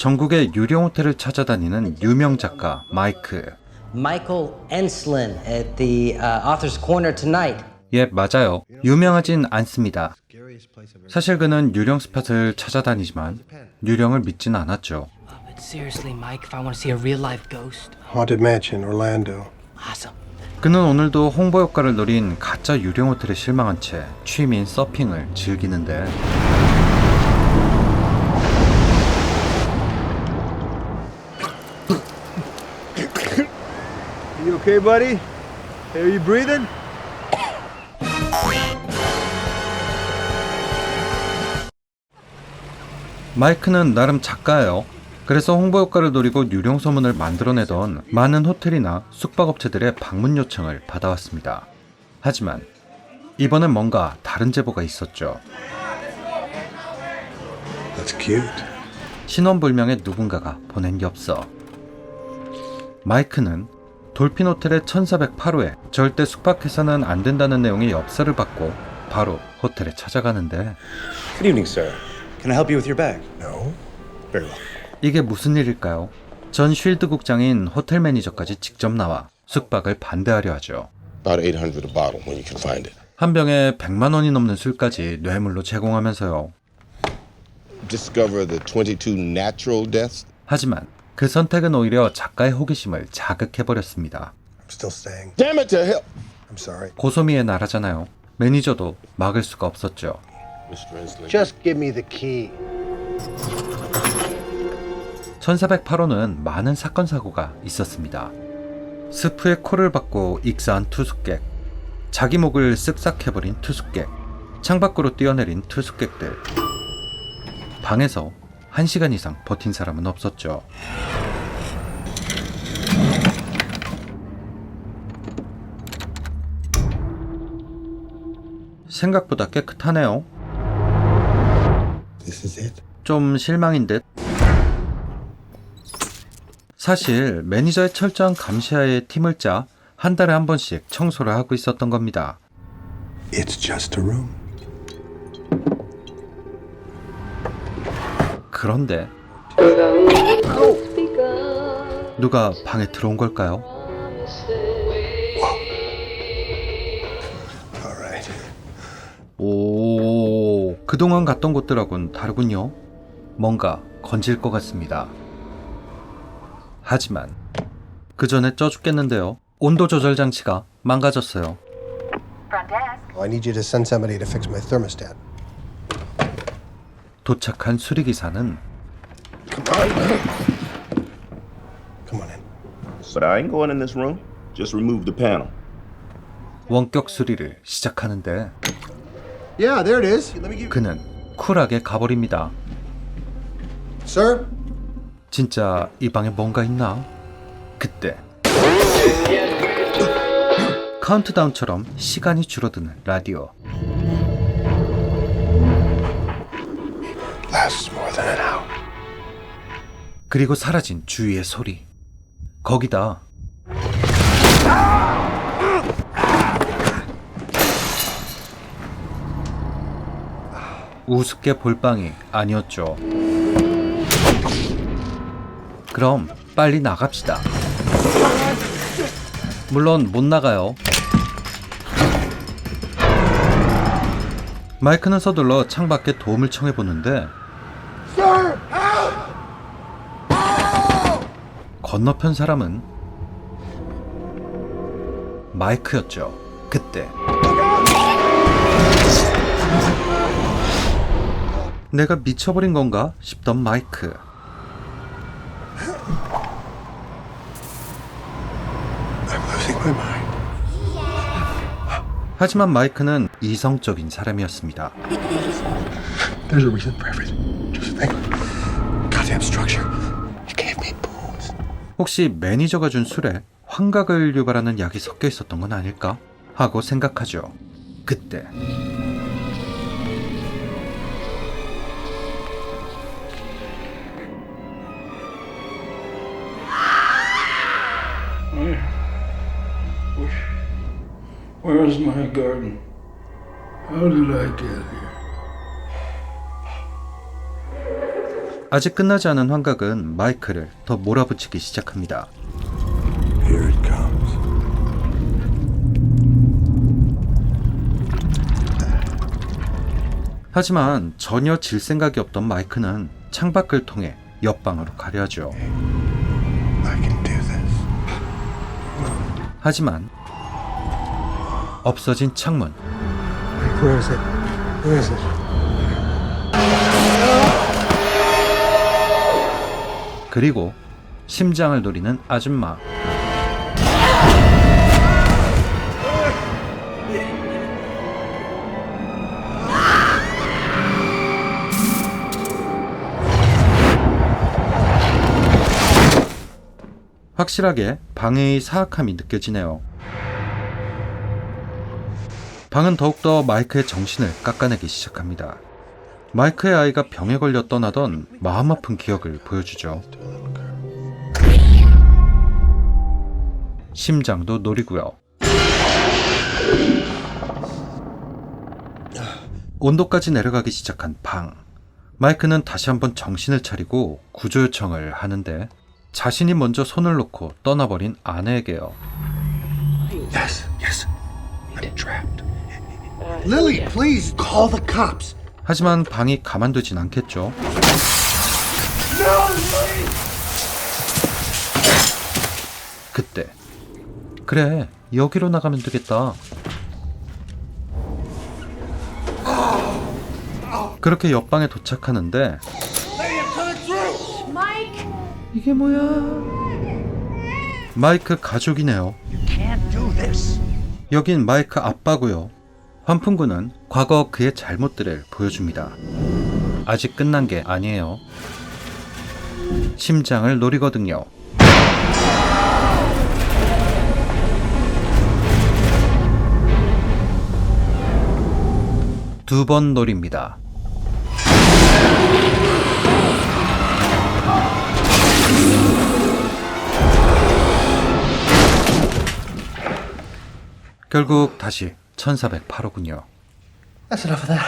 전국의 유령 호텔을 찾아다니는 유명 작가 마이크. Michael Enslin at the Author's Corner tonight. 예, 맞아요. 유명하진 않습니다. 사실 그는 유령 스팟을 찾아다니지만 유령을 믿진 않았죠. But seriously, Mike, if I want to see a real life ghost, Haunted Mansion, Orlando. awesome. 그는 오늘도 홍보 효과를 노린 가짜 유령 호텔에 실망한 채 취미인 서핑을 즐기는데 You okay, buddy? Are you breathing? 마이크는 나름 작가예요. 그래서 홍보 효과를 노리고 유령 소문을 만들어내던 많은 호텔이나 숙박업체들의 방문 요청을 받아왔습니다. 하지만 이번엔 뭔가 다른 제보가 있었죠. That's cute. 신원불명의 누군가가 보낸 엽서. 마이크는 돌핀 호텔의 1408호에 절대 숙박해서는 안 된다는 내용의 엽서를 받고 바로 호텔에 찾아가는데 Good evening, sir. Can I help you with your bag? No. Very well. 이게 무슨 일일까요? 전 쉴드 국장인 호텔 매니저까지 직접 나와 숙박을 반대하려 하죠. About 800 a bottle when you can find it. 한 병에 100만 원이 넘는 술까지 뇌물로 제공하면서요. Discover the 22 natural deaths. 하지만 그 선택은 오히려 작가의 호기심을 자극해버렸습니다. I'm still staying. Damn it to hell. I'm sorry. 고소미의 나라잖아요. 매니저도 막을 수가 없었죠. Mr. Enslin. Just give me the key. 1408호는 많은 사건 사고가 있었습니다. 스프에 코를 박고 익사한 투숙객, 자기 목을 쓱싹해버린 투숙객, 창밖으로 뛰어내린 투숙객들. 방에서 1시간 이상 버틴 사람은 없었죠. 생각보다 깨끗하네요. This is it. 좀 실망인 듯. 사실 매니저의 철저한 감시하에 팀을 짜 한 달에 한 번씩 청소를 하고 있었던 겁니다. It's just a room. 그런데 누가 방에 들어온 걸까요? All right. 오, 그동안 갔던 곳들하고는 다르군요. 뭔가 건질 것 같습니다. 하지만 그 전에 쪄 죽겠는데요. 온도 조절 장치가 망가졌어요. I need you to send somebody to fix my thermostat. 도착한 수리기사는 Come on in. But I ain't going in this room. Just remove the panel. 원격 수리를 시작하는데 Yeah, there it is. Let me give. 그는 쿨하게 가버립니다. Sir. 진짜 이 방에 뭔가 있나? 그때 카운트다운처럼 시간이 줄어드는 라디오. Lasts more than an hour. 그리고 사라진 주위의 소리. 거기다 우습게 볼빵이 아니었죠. 그럼 빨리 나갑시다. 물론 못 나가요. 마이크는 서둘러 창밖에 도움을 청해보는데 건너편 사람은 마이크였죠. 그때 내가 미쳐버린 건가 싶던 마이크. I'm losing my mind. 하지만 마이크는 이성적인 사람이었습니다. There's a reason for everything. Just think. Goddamn structure. You gave me booze. 혹시 매니저가 준 술에 환각을 유발하는 약이 섞여 있었던 건 아닐까 하고 생각하죠. 그때 Where's my garden? How did I get here? 아직 끝나지 않은 환각은 마이크를 더 몰아붙이기 시작합니다. Here it comes. 하지만 전혀 질 생각이 없던 마이크는 창밖을 통해 옆방으로 가려하죠. I can do this. 하지만 없어진 창문. Where is it? Where is it? 그리고 심장을 노리는 아줌마. 확실하게 방해의 사악함이 느껴지네요. 방은 더욱더 마이크의 정신을 깎아내기 시작합니다. 마이크의 아이가 병에 걸려 떠나던 마음 아픈 기억을 보여주죠. 심장도 노리고요. 온도까지 내려가기 시작한 방. 마이크는 다시 한번 정신을 차리고 구조 요청을 하는데 자신이 먼저 손을 놓고 떠나버린 아내에게요. Yes, yes. I'm trapped. Lily, please call the cops. 하지만 방이 가만두진 않겠죠. 그때 그래, 여기로 나가면 되겠다. 그렇게 옆방에 도착하는데 이게 뭐야? 마이크 가족이네요. 여긴 마이크 아빠고요. 환풍구는 과거 그의 잘못들을 보여줍니다. 아직 끝난 게 아니에요. 심장을 노리거든요. 두 번 노립니다. 결국 다시 1408호군요. That's enough of that.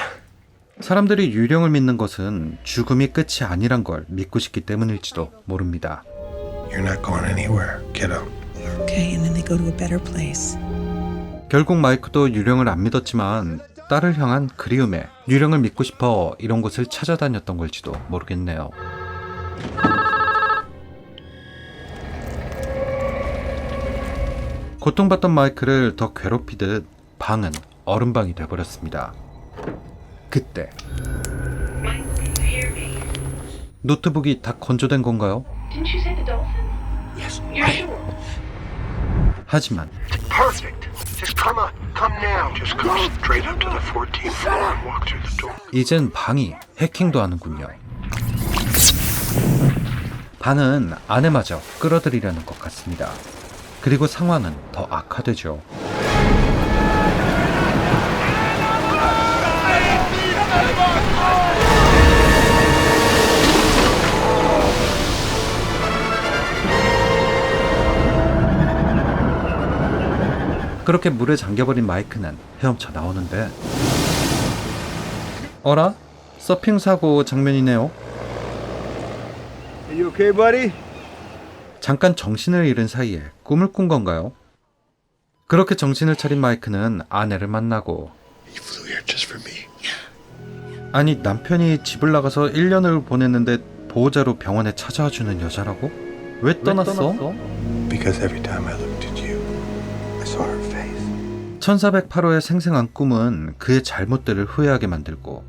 사람들이 유령을 믿는 것은 죽음이 끝이 아니란 걸 믿고 싶기 때문일지도 모릅니다. You're not going anywhere, kiddo. Okay, and then they go to a better place. 결국 마이크도 유령을 안 믿었지만 딸을 향한 그리움에 유령을 믿고 싶어 이런 곳을 찾아다녔던 걸지도 모르겠네요. 고통받던 마이크를 더 괴롭히듯 방은 얼음방이 돼버렸습니다. 그때 노트북이 다 건조된 건가요? Yes, right. 하지만 Perfect. Just come on. Come now. Just go straight up to the 14th floor and walk through the door. 이젠 방이 해킹도 하는군요. 방은 안에마저 끌어들이려는 것 같습니다. 그리고 상황은 더 악화되죠. 그렇게 물에 잠겨버린 마이크는 헤엄쳐 나오는데 어라? 서핑 사고 장면이네요. You okay, buddy? 잠깐 정신을 잃은 사이에 꿈을 꾼 건가요? 그렇게 정신을 차린 마이크는 아내를 만나고 You flew here just for me. 아니 남편이 집을 나가서 1년을 보냈는데 보호자로 병원에 찾아와 주는 여자라고? 왜 떠났어? Because every time I looked at you, I saw her face. 1408호의 생생한 꿈은 그의 잘못들을 후회하게 만들고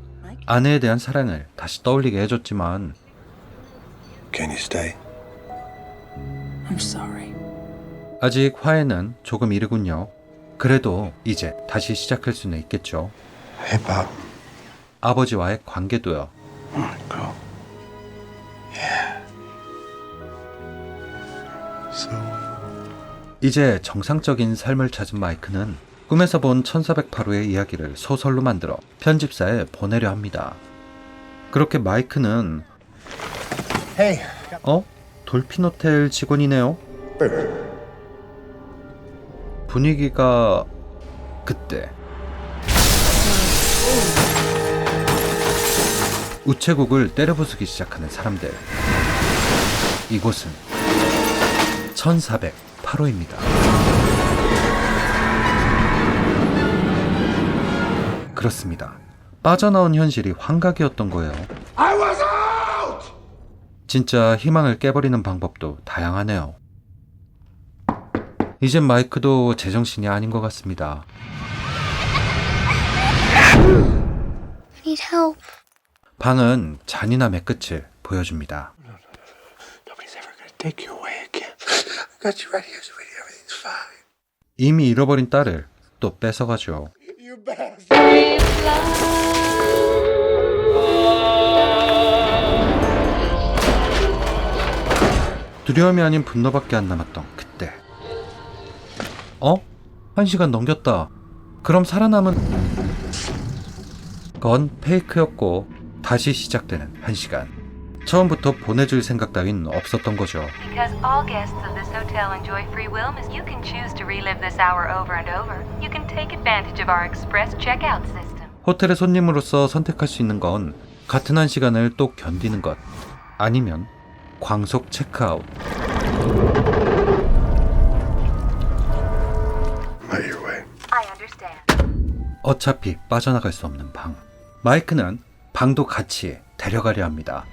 아내에 대한 사랑을 다시 떠올리게 해줬지만 Can you stay? I'm sorry. 아직 화해는 조금 이르군요. 그래도 이제 다시 시작할 수는 있겠죠. Hey, Bob. 아버지와의 관계도요. I wanna go. Yeah. So, 이제 정상적인 삶을 찾은 마이크는 꿈에서 본 1408호의 이야기를 소설로 만들어 편집사에 보내려 합니다. 그렇게 마이크는 hey. 돌핀 호텔 직원이네요. 분위기가 그때 우체국을 때려부수기 시작하는 사람들. 이곳은 1408호입니다. 그렇습니다. 빠져나온 현실이 환각이었던 거예요. 진짜 희망을 깨버리는 방법도 다양하네요. 이젠 마이크도 제정신이 아닌 것 같습니다. Need help. 방은 잔인함의 끝을 보여줍니다. Nobody's ever gonna take you away again. I got you right here, sweetie. Everything's fine. 이미 잃어버린 딸을 또 뺏어가죠. You bastard. 두려움이 아닌 분노밖에 안 남았던 그때. 1시간 넘겼다. 그럼 살아남은 건 페이크였고 다시 시작되는 1시간. 처음부터 보내줄 생각 따윈 없었던 거죠. Because all guests of this hotel enjoy free will, Miss, you can choose to relive this hour over and over. You can take advantage of our express checkout system. 호텔의 손님으로서 선택할 수 있는 건 같은 1시간을 또 견디는 것, 아니면 광속 체크아웃. Not your way. I understand. 어차피 빠져나갈 수 없는 방. 마이크는 방도 같이 데려가려 합니다.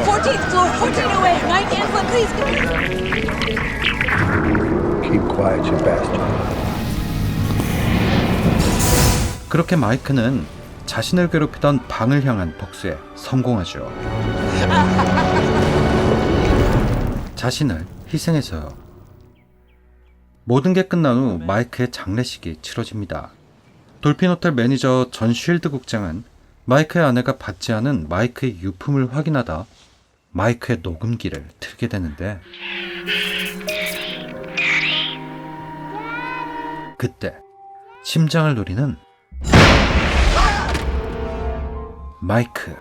14th floor, 1408, 9th Angela, please. Keep quiet, you bastard. 그렇게 마이크는 자신을 괴롭히던 방을 향한 복수에 성공하죠. 자신을 희생해서요. 모든 게 끝난 후 마이크의 장례식이 치러집니다. 돌핀호텔 매니저 전 쉴드 국장은 마이크의 아내가 받지 않은 마이크의 유품을 확인하다 마이크의 녹음기를 틀게 되는데, 그때 심장을 노리는 마이크.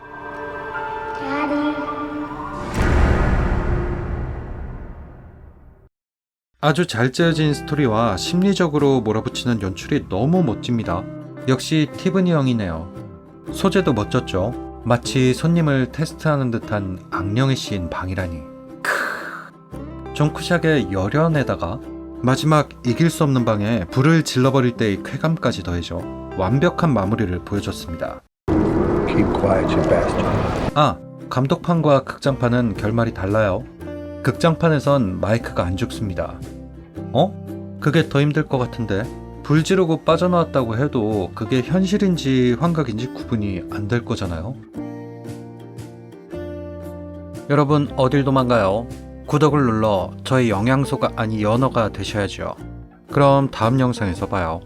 아주 잘 짜여진 스토리와 심리적으로 몰아붙이는 연출이 너무 멋집니다. 역시 티브니 형이네요. 소재도 멋졌죠. 마치 손님을 테스트하는 듯한 악령이 씌인 방이라니. 존 쿠샥의 열연에다가 마지막 이길 수 없는 방에 불을 질러버릴 때의 쾌감까지 더해져 완벽한 마무리를 보여줬습니다. Keep quiet, you bastard. 감독판과 극장판은 결말이 달라요. 극장판에선 마이크가 안 죽습니다. 그게 더 힘들 것 같은데. 불 지르고 빠져나왔다고 해도 그게 현실인지 환각인지 구분이 안 될 거잖아요. 여러분 어딜 도망가요? 구독을 눌러 저의 영양소가 아니 연어가 되셔야죠. 그럼 다음 영상에서 봐요.